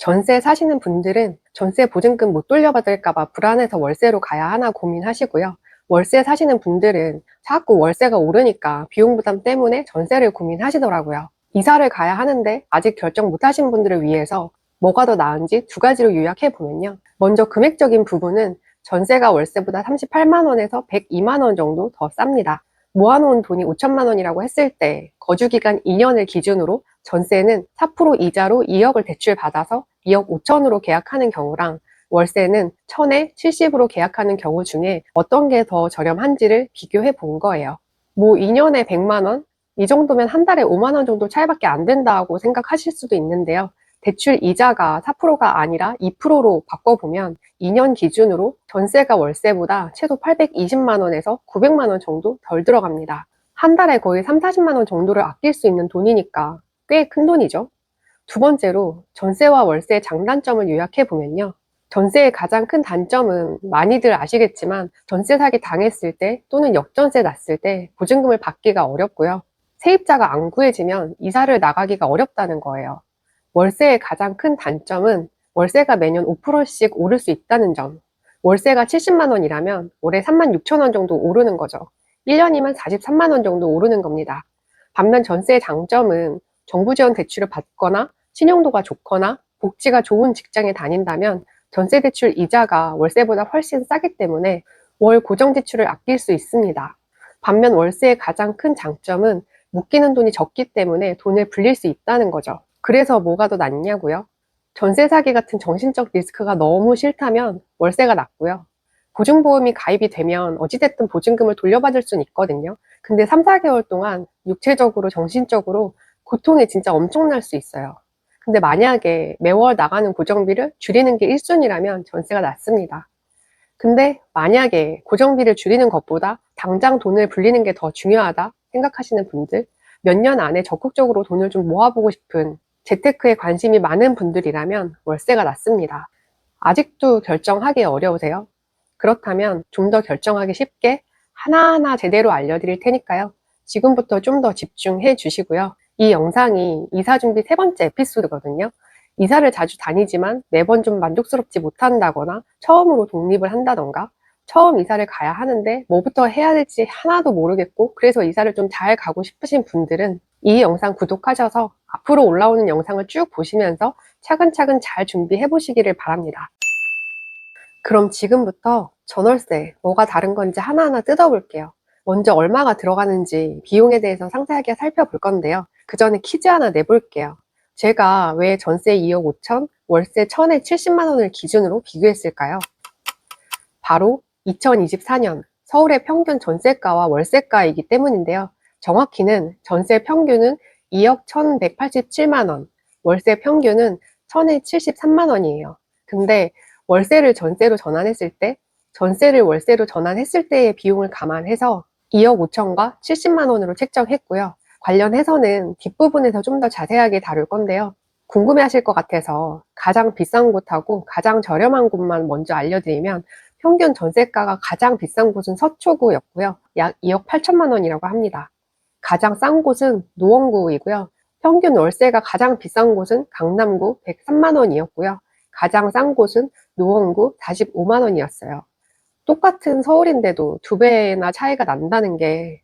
전세 사시는 분들은 전세 보증금 못 돌려받을까봐 불안해서 월세로 가야 하나 고민하시고요. 월세 사시는 분들은 자꾸 월세가 오르니까 비용 부담 때문에 전세를 고민하시더라고요. 이사를 가야 하는데 아직 결정 못 하신 분들을 위해서 뭐가 더 나은지 두 가지로 요약해 보면요. 먼저 금액적인 부분은 전세가 월세보다 38만 원에서 102만 원 정도 더 쌉니다. 모아놓은 돈이 5천만 원이라고 했을 때 거주기간 2년을 기준으로 전세는 4% 이자로 2억을 대출받아서 2억 5천으로 계약하는 경우랑 월세는 1000에 70으로 계약하는 경우 중에 어떤 게 더 저렴한지를 비교해 본 거예요. 뭐 2년에 100만 원? 이 정도면 한 달에 5만 원 정도 차이밖에 안 된다고 생각하실 수도 있는데요. 대출 이자가 4%가 아니라 2%로 바꿔보면 2년 기준으로 전세가 월세보다 최소 820만 원에서 900만 원 정도 덜 들어갑니다. 한 달에 거의 3, 40만 원 정도를 아낄 수 있는 돈이니까 꽤 큰 돈이죠. 두 번째로 전세와 월세의 장단점을 요약해 보면요. 전세의 가장 큰 단점은 많이들 아시겠지만 전세 사기 당했을 때 또는 역전세 났을 때 보증금을 받기가 어렵고요. 세입자가 안 구해지면 이사를 나가기가 어렵다는 거예요. 월세의 가장 큰 단점은 월세가 매년 5%씩 오를 수 있다는 점. 월세가 70만 원이라면 올해 3만 6천 원 정도 오르는 거죠. 1년이면 43만 원 정도 오르는 겁니다. 반면 전세의 장점은 정부 지원 대출을 받거나 신용도가 좋거나 복지가 좋은 직장에 다닌다면 전세 대출 이자가 월세보다 훨씬 싸기 때문에 월 고정 지출을 아낄 수 있습니다. 반면 월세의 가장 큰 장점은 묶이는 돈이 적기 때문에 돈을 불릴 수 있다는 거죠. 그래서 뭐가 더 낫냐고요? 전세 사기 같은 정신적 리스크가 너무 싫다면 월세가 낫고요. 보증보험이 가입이 되면 어찌됐든 보증금을 돌려받을 수는 있거든요. 근데 3, 4개월 동안 육체적으로, 정신적으로 고통이 진짜 엄청날 수 있어요. 근데 만약에 매월 나가는 고정비를 줄이는 게 1순위라면 전세가 낫습니다. 근데 만약에 고정비를 줄이는 것보다 당장 돈을 불리는 게 더 중요하다 생각하시는 분들, 몇 년 안에 적극적으로 돈을 좀 모아보고 싶은 재테크에 관심이 많은 분들이라면 월세가 낫습니다. 아직도 결정하기 어려우세요? 그렇다면 좀 더 결정하기 쉽게 하나하나 제대로 알려드릴 테니까요. 지금부터 좀 더 집중해 주시고요. 이 영상이 이사 준비 세 번째 에피소드거든요. 이사를 자주 다니지만 매번 좀 만족스럽지 못한다거나 처음으로 독립을 한다던가 처음 이사를 가야 하는데 뭐부터 해야 될지 하나도 모르겠고 그래서 이사를 좀 잘 가고 싶으신 분들은 이 영상 구독하셔서 앞으로 올라오는 영상을 쭉 보시면서 차근차근 잘 준비해 보시기를 바랍니다. 그럼 지금부터 전월세 뭐가 다른 건지 하나하나 뜯어볼게요. 먼저 얼마가 들어가는지 비용에 대해서 상세하게 살펴볼 건데요. 그 전에 퀴즈 하나 내볼게요. 제가 왜 전세 2억 5천, 월세 1000에 70만 원을 기준으로 비교했을까요? 바로 2024년 서울의 평균 전세가와 월세가이기 때문인데요. 정확히는 전세 평균은 2억 1187만 원, 월세 평균은 1000에 73만 원이에요. 근데 월세를 전세로 전환했을 때, 전세를 월세로 전환했을 때의 비용을 감안해서 2억 5천과 70만 원으로 책정했고요. 관련해서는 뒷부분에서 좀 더 자세하게 다룰 건데요. 궁금해하실 것 같아서 가장 비싼 곳하고 가장 저렴한 곳만 먼저 알려드리면 평균 전세가가 가장 비싼 곳은 서초구였고요. 약 2억 8천만 원이라고 합니다. 가장 싼 곳은 노원구이고요. 평균 월세가 가장 비싼 곳은 강남구 103만 원이었고요. 가장 싼 곳은 노원구 45만 원이었어요. 똑같은 서울인데도 두 배나 차이가 난다는 게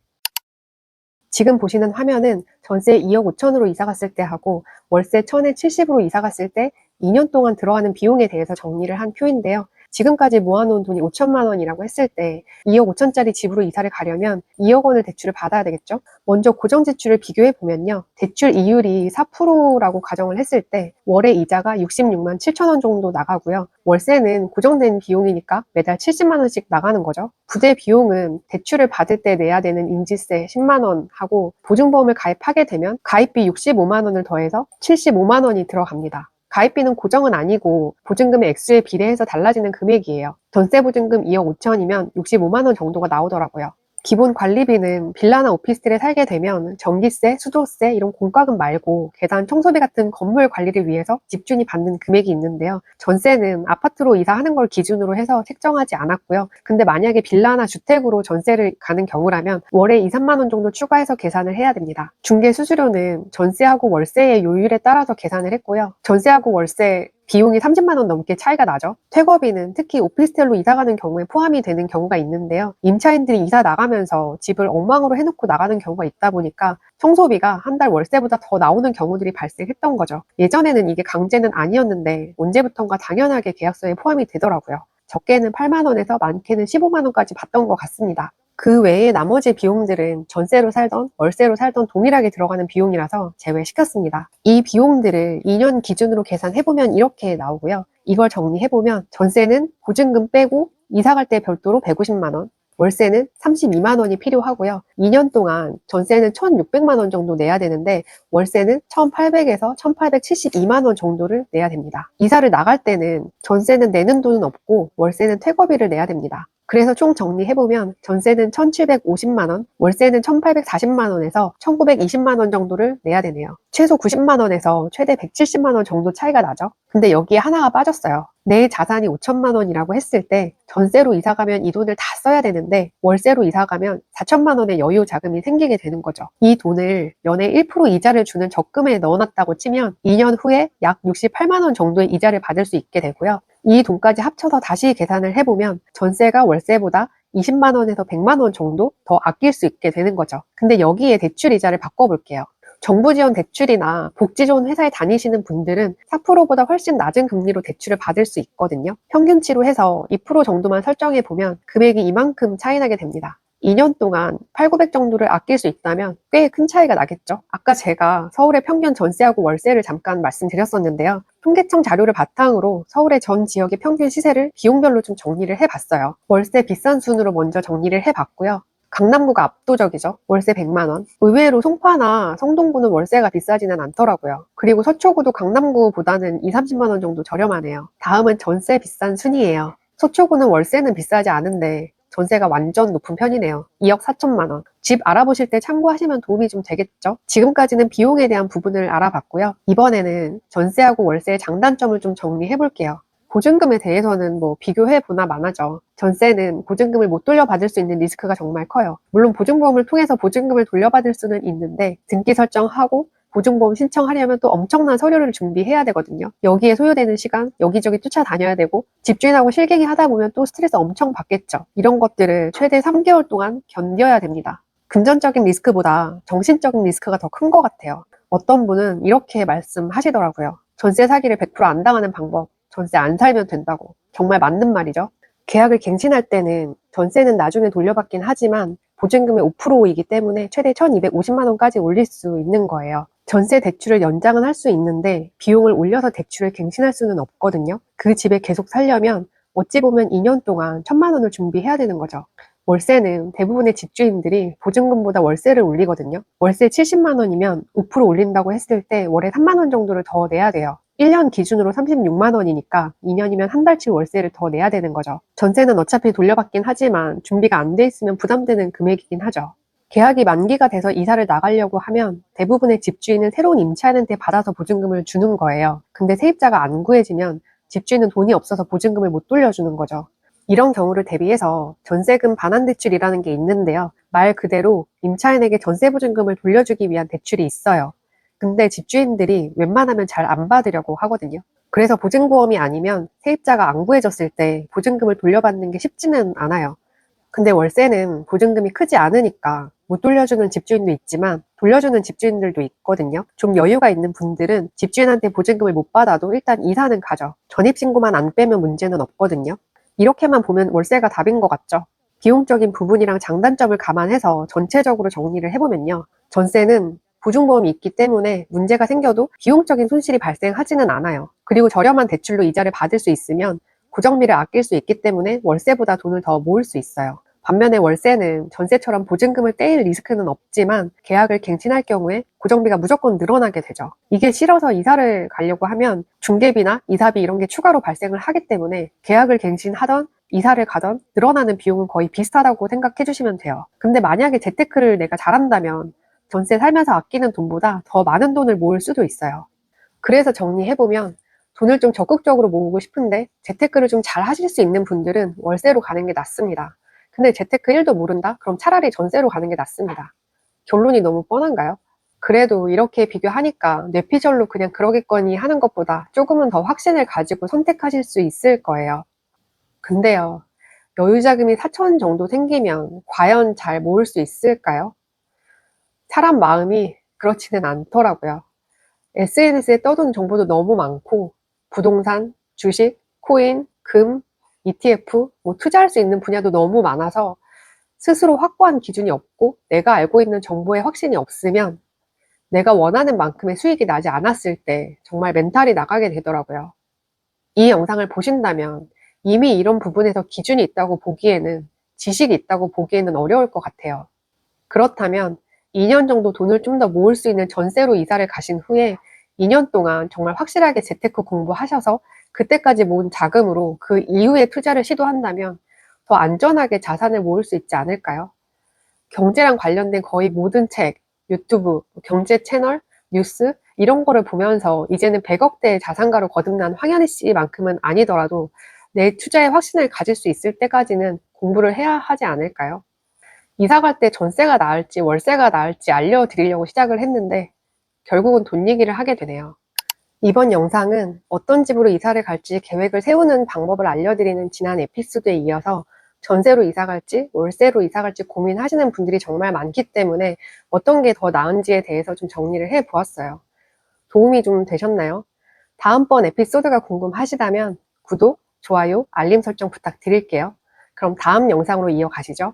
지금 보시는 화면은 전세 2억 5천으로 이사 갔을 때 하고 월세 1000에 70으로 이사 갔을 때 2년 동안 들어가는 비용에 대해서 정리를 한 표인데요. 지금까지 모아놓은 돈이 5천만 원이라고 했을 때 2억 5천짜리 집으로 이사를 가려면 2억 원을 대출을 받아야 되겠죠? 먼저 고정 지출을 비교해 보면요. 대출 이율이 4%라고 가정을 했을 때 월에 이자가 66만 7천 원 정도 나가고요. 월세는 고정된 비용이니까 매달 70만 원씩 나가는 거죠. 부대 비용은 대출을 받을 때 내야 되는 인지세 10만 원 하고 보증보험을 가입하게 되면 가입비 65만 원을 더해서 75만 원이 들어갑니다. 가입비는 고정은 아니고 보증금의 액수에 비례해서 달라지는 금액이에요. 전세 보증금 2억 5천이면 65만 원 정도가 나오더라고요. 기본 관리비는 빌라나 오피스텔에 살게 되면 전기세, 수도세 이런 공과금 말고 계단, 청소비 같은 건물 관리를 위해서 집주인이 받는 금액이 있는데요. 전세는 아파트로 이사하는 걸 기준으로 해서 책정하지 않았고요. 근데 만약에 빌라나 주택으로 전세를 가는 경우라면 월에 2, 3만 원 정도 추가해서 계산을 해야 됩니다. 중개 수수료는 전세하고 월세의 요율에 따라서 계산을 했고요. 전세하고 월세 비용이 30만 원 넘게 차이가 나죠. 퇴거비는 특히 오피스텔로 이사 가는 경우에 포함이 되는 경우가 있는데요. 임차인들이 이사 나가면서 집을 엉망으로 해놓고 나가는 경우가 있다 보니까 청소비가 한 달 월세보다 더 나오는 경우들이 발생했던 거죠. 예전에는 이게 강제는 아니었는데 언제부턴가 당연하게 계약서에 포함이 되더라고요. 적게는 8만 원에서 많게는 15만 원까지 받던 것 같습니다. 그 외에 나머지 비용들은 전세로 살던 월세로 살던 동일하게 들어가는 비용이라서 제외시켰습니다. 이 비용들을 2년 기준으로 계산해보면 이렇게 나오고요. 이걸 정리해보면 전세는 보증금 빼고 이사 갈 때 별도로 150만 원, 월세는 32만 원이 필요하고요. 2년 동안 전세는 1,600만 원 정도 내야 되는데 월세는 1,800에서 1,872만 원 정도를 내야 됩니다. 이사를 나갈 때는 전세는 내는 돈은 없고 월세는 퇴거비를 내야 됩니다. 그래서 총 정리해보면 전세는 1,750만 원, 월세는 1,840만 원에서 1,920만 원 정도를 내야 되네요. 최소 90만 원에서 최대 170만 원 정도 차이가 나죠. 근데 여기에 하나가 빠졌어요. 내 자산이 5천만 원이라고 했을 때 전세로 이사 가면 이 돈을 다 써야 되는데 월세로 이사 가면 4천만 원의 여유 자금이 생기게 되는 거죠. 이 돈을 연에 1% 이자를 주는 적금에 넣어놨다고 치면 2년 후에 약 68만 원 정도의 이자를 받을 수 있게 되고요. 이 돈까지 합쳐서 다시 계산을 해보면 전세가 월세보다 20만 원에서 100만 원 정도 더 아낄 수 있게 되는 거죠. 근데 여기에 대출 이자를 바꿔볼게요. 정부 지원 대출이나 복지 좋은 회사에 다니시는 분들은 4%보다 훨씬 낮은 금리로 대출을 받을 수 있거든요. 평균치로 해서 2% 정도만 설정해 보면 금액이 이만큼 차이 나게 됩니다. 2년 동안 8,900 정도를 아낄 수 있다면 꽤 큰 차이가 나겠죠. 아까 제가 서울의 평균 전세하고 월세를 잠깐 말씀드렸었는데요. 통계청 자료를 바탕으로 서울의 전 지역의 평균 시세를 비용별로 좀 정리를 해봤어요. 월세 비싼 순으로 먼저 정리를 해봤고요. 강남구가 압도적이죠. 월세 100만 원. 의외로 송파나 성동구는 월세가 비싸지는 않더라고요. 그리고 서초구도 강남구보다는 2, 30만 원 정도 저렴하네요. 다음은 전세 비싼 순이에요. 서초구는 월세는 비싸지 않은데 전세가 완전 높은 편이네요. 2억 4천만 원. 집 알아보실 때 참고하시면 도움이 좀 되겠죠? 지금까지는 비용에 대한 부분을 알아봤고요. 이번에는 전세하고 월세의 장단점을 좀 정리해 볼게요. 보증금에 대해서는 뭐 비교해 보나 마나죠. 전세는 보증금을 못 돌려받을 수 있는 리스크가 정말 커요. 물론 보증보험을 통해서 보증금을 돌려받을 수는 있는데 등기 설정하고 보증보험 신청하려면 또 엄청난 서류를 준비해야 되거든요. 여기에 소요되는 시간, 여기저기 쫓아다녀야 되고 집주인하고 실갱이 하다 보면 또 스트레스 엄청 받겠죠. 이런 것들을 최대 3개월 동안 견뎌야 됩니다. 금전적인 리스크보다 정신적인 리스크가 더 큰 것 같아요. 어떤 분은 이렇게 말씀하시더라고요. 전세 사기를 100%안 당하는 방법. 전세 안 살면 된다고. 정말 맞는 말이죠. 계약을 갱신할 때는 전세는 나중에 돌려받긴 하지만 보증금의 5%이기 때문에 최대 1,250만 원까지 올릴 수 있는 거예요. 전세 대출을 연장은 할 수 있는데 비용을 올려서 대출을 갱신할 수는 없거든요. 그 집에 계속 살려면 어찌 보면 2년 동안 1,000만 원을 준비해야 되는 거죠. 월세는 대부분의 집주인들이 보증금보다 월세를 올리거든요. 월세 70만 원이면 5% 올린다고 했을 때 월에 3만 원 정도를 더 내야 돼요. 1년 기준으로 36만 원이니까 2년이면 한 달치 월세를 더 내야 되는 거죠. 전세는 어차피 돌려받긴 하지만 준비가 안 돼 있으면 부담되는 금액이긴 하죠. 계약이 만기가 돼서 이사를 나가려고 하면 대부분의 집주인은 새로운 임차인한테 받아서 보증금을 주는 거예요. 근데 세입자가 안 구해지면 집주인은 돈이 없어서 보증금을 못 돌려주는 거죠. 이런 경우를 대비해서 전세금 반환 대출이라는 게 있는데요. 말 그대로 임차인에게 전세 보증금을 돌려주기 위한 대출이 있어요. 근데 집주인들이 웬만하면 잘 안 받으려고 하거든요. 그래서 보증보험이 아니면 세입자가 안 구해졌을 때 보증금을 돌려받는 게 쉽지는 않아요. 근데 월세는 보증금이 크지 않으니까 못 돌려주는 집주인도 있지만 돌려주는 집주인들도 있거든요. 좀 여유가 있는 분들은 집주인한테 보증금을 못 받아도 일단 이사는 가죠. 전입신고만 안 빼면 문제는 없거든요. 이렇게만 보면 월세가 답인 것 같죠. 비용적인 부분이랑 장단점을 감안해서 전체적으로 정리를 해보면요. 전세는 보증보험이 있기 때문에 문제가 생겨도 비용적인 손실이 발생하지는 않아요. 그리고 저렴한 대출로 이자를 받을 수 있으면 고정비를 아낄 수 있기 때문에 월세보다 돈을 더 모을 수 있어요. 반면에 월세는 전세처럼 보증금을 떼일 리스크는 없지만 계약을 갱신할 경우에 고정비가 무조건 늘어나게 되죠. 이게 싫어서 이사를 가려고 하면 중개비나 이사비 이런 게 추가로 발생을 하기 때문에 계약을 갱신하던 이사를 가던 늘어나는 비용은 거의 비슷하다고 생각해 주시면 돼요. 근데 만약에 재테크를 내가 잘한다면 전세 살면서 아끼는 돈보다 더 많은 돈을 모을 수도 있어요. 그래서 정리해보면 돈을 좀 적극적으로 모으고 싶은데 재테크를 좀 잘 하실 수 있는 분들은 월세로 가는 게 낫습니다. 근데 재테크 1도 모른다? 그럼 차라리 전세로 가는 게 낫습니다. 결론이 너무 뻔한가요? 그래도 이렇게 비교하니까 뇌피셜로 그냥 그러겠거니 하는 것보다 조금은 더 확신을 가지고 선택하실 수 있을 거예요. 근데요, 여유자금이 4천 정도 생기면 과연 잘 모을 수 있을까요? 사람 마음이 그렇지는 않더라고요. SNS에 떠도는 정보도 너무 많고, 부동산, 주식, 코인, 금, ETF, 투자할 수 있는 분야도 너무 많아서 스스로 확고한 기준이 없고 내가 알고 있는 정보에 확신이 없으면 내가 원하는 만큼의 수익이 나지 않았을 때 정말 멘탈이 나가게 되더라고요. 이 영상을 보신다면 이미 이런 부분에서 기준이 있다고 보기에는, 지식이 있다고 보기에는 어려울 것 같아요. 그렇다면 2년 정도 돈을 좀 더 모을 수 있는 전세로 이사를 가신 후에 2년 동안 정말 확실하게 재테크 공부하셔서 그때까지 모은 자금으로 그 이후에 투자를 시도한다면 더 안전하게 자산을 모을 수 있지 않을까요? 경제랑 관련된 거의 모든 책, 유튜브, 경제 채널, 뉴스 이런 거를 보면서 이제는 100억대의 자산가로 거듭난 황현희 씨만큼은 아니더라도 내 투자에 확신을 가질 수 있을 때까지는 공부를 해야 하지 않을까요? 이사 갈 때 전세가 나을지 월세가 나을지 알려드리려고 시작을 했는데 결국은 돈 얘기를 하게 되네요. 이번 영상은 어떤 집으로 이사를 갈지 계획을 세우는 방법을 알려드리는 지난 에피소드에 이어서 전세로 이사 갈지 월세로 이사 갈지 고민하시는 분들이 정말 많기 때문에 어떤 게 더 나은지에 대해서 좀 정리를 해 보았어요. 도움이 좀 되셨나요? 다음번 에피소드가 궁금하시다면 구독, 좋아요, 알림 설정 부탁드릴게요. 그럼 다음 영상으로 이어가시죠.